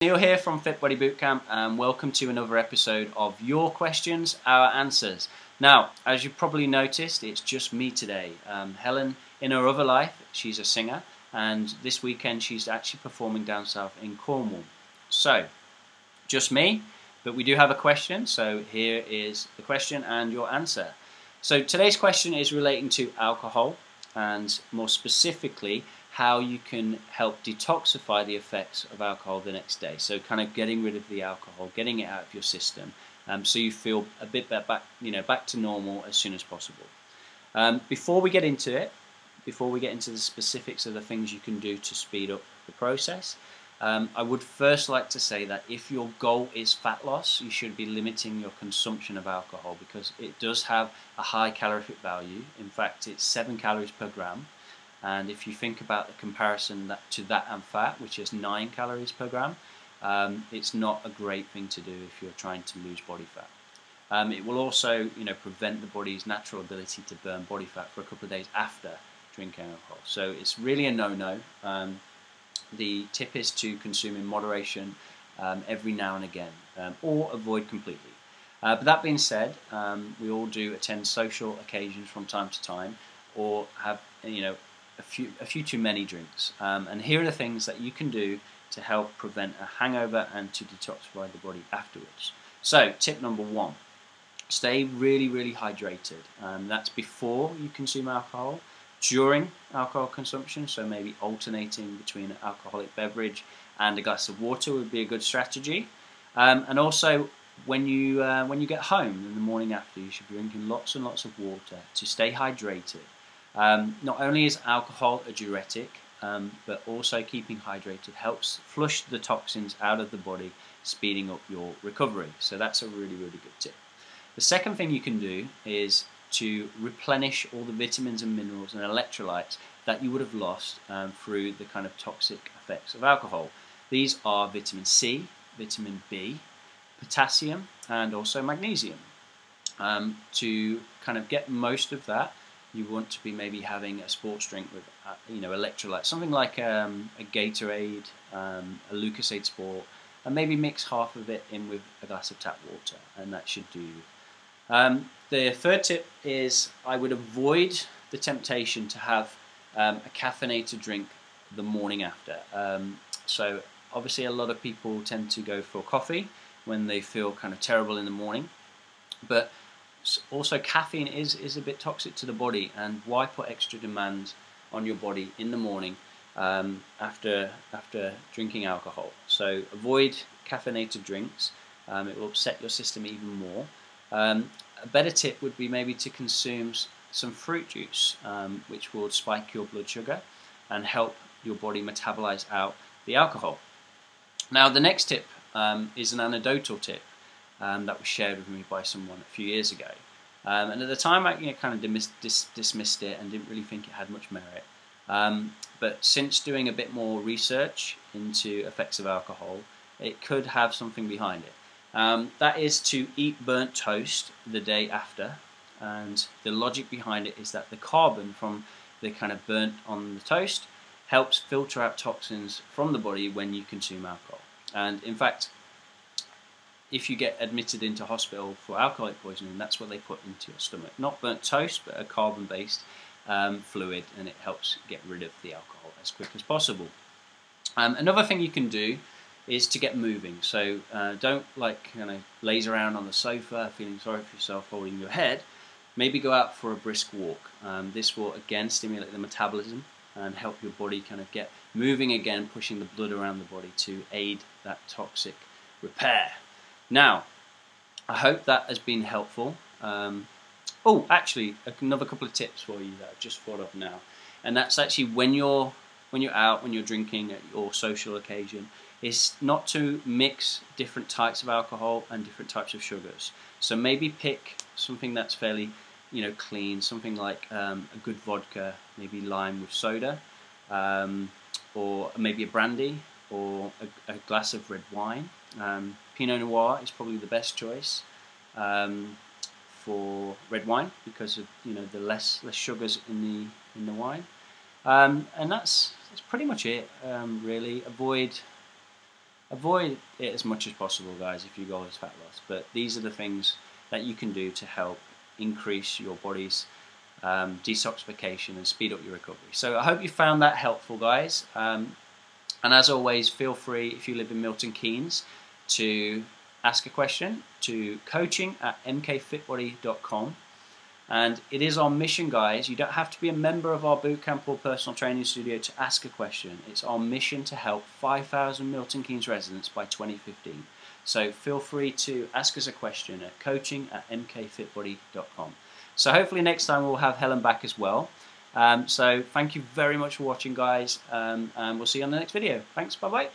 Neil here from Body Bootcamp, and welcome to another episode of Your Questions, Our Answers. Now, as you probably noticed, it's just me today. Helen, in her other life, she's a singer, and this weekend she's actually performing down south in Cornwall. So, just me, but we do have a question, so here is the question and your answer. So today's question is relating to alcohol, and more specifically, how you can help detoxify the effects of alcohol the next day. So kind of getting rid of the alcohol, getting it out of your system, so you feel a bit back to normal as soon as possible. Before we get into it, before we get into the specifics of the things you can do to speed up the process, I would first like to say that if your goal is fat loss, you should be limiting your consumption of alcohol because it does have a high calorific value. In fact, it's 7 calories per gram. And if you think about the comparison to that and fat, which is 9 calories per gram, it's not a great thing to do if you're trying to lose body fat. It will also, prevent the body's natural ability to burn body fat for a couple of days after drinking alcohol. So it's really a no-no. The tip is to consume in moderation every now and again, or avoid completely. But that being said, we all do attend social occasions from time to time, or have a few too many drinks. And here are the things that you can do to help prevent a hangover and to detoxify the body afterwards. So tip number 1, stay really hydrated. That's before you consume alcohol, during alcohol consumption, so maybe alternating between an alcoholic beverage and a glass of water would be a good strategy. And also when you get home in the morning after, you should be drinking lots and lots of water to stay hydrated. Not only is alcohol a diuretic, but also keeping hydrated helps flush the toxins out of the body, speeding up your recovery. So that's a really good tip. The second thing you can do is to replenish all the vitamins and minerals and electrolytes that you would have lost through the kind of toxic effects of alcohol. These are vitamin C, vitamin B, potassium, and also magnesium. To kind of get most of that, you want to be maybe having a sports drink with electrolytes, something like a Gatorade, a Lucozade Sport, and maybe mix half of it in with a glass of tap water, and that should do you. The third tip is I would avoid the temptation to have a caffeinated drink the morning after. So obviously a lot of people tend to go for coffee when they feel kind of terrible in the morning, but also caffeine is a bit toxic to the body, and why put extra demands on your body in the morning after drinking alcohol? So avoid caffeinated drinks. It will upset your system even more. A better tip would be maybe to consume some fruit juice, which will spike your blood sugar and help your body metabolize out the alcohol. Now the next tip is an anecdotal tip that was shared with me by someone a few years ago. And at the time I kind of dismissed it and didn't really think it had much merit. But since doing a bit more research into effects of alcohol, it could have something behind it. That is to eat burnt toast the day after, and the logic behind it is that the carbon from the kind of burnt on the toast helps filter out toxins from the body when you consume alcohol. And in fact, if you get admitted into hospital for alcoholic poisoning, that's what they put into your stomach. Not burnt toast, but a carbon-based fluid, and it helps get rid of the alcohol as quick as possible. Another thing you can do is to get moving. So don't laze around on the sofa feeling sorry for yourself, holding your head. Maybe go out for a brisk walk. This will again stimulate the metabolism and help your body kind of get moving again, pushing the blood around the body to aid that toxic repair. Now, I hope that has been helpful. Oh, actually, another couple of tips for you that I've just thought of now, and that's actually when you're out, when you're drinking at your social occasion, is not to mix different types of alcohol and different types of sugars. So maybe pick something that's fairly, clean, something like a good vodka, maybe lime with soda, or maybe a brandy, or a glass of red wine. Pinot Noir is probably the best choice for red wine because of the less sugars in the wine, and that's pretty much it. Really avoid avoid it as much as possible, guys, if your goal is fat loss. But these are the things that you can do to help increase your body's detoxification and speed up your recovery. So I hope you found that helpful, guys. And as always, feel free, if you live in Milton Keynes, to ask a question to coaching@mkfitbody.com. And it is our mission, guys. You don't have to be a member of our bootcamp or personal training studio to ask a question. It's our mission to help 5,000 Milton Keynes residents by 2015. So feel free to ask us a question at coaching@mkfitbody.com. So hopefully next time we'll have Helen back as well. So thank you very much for watching, guys, and we'll see you on the next video. Thanks, bye-bye.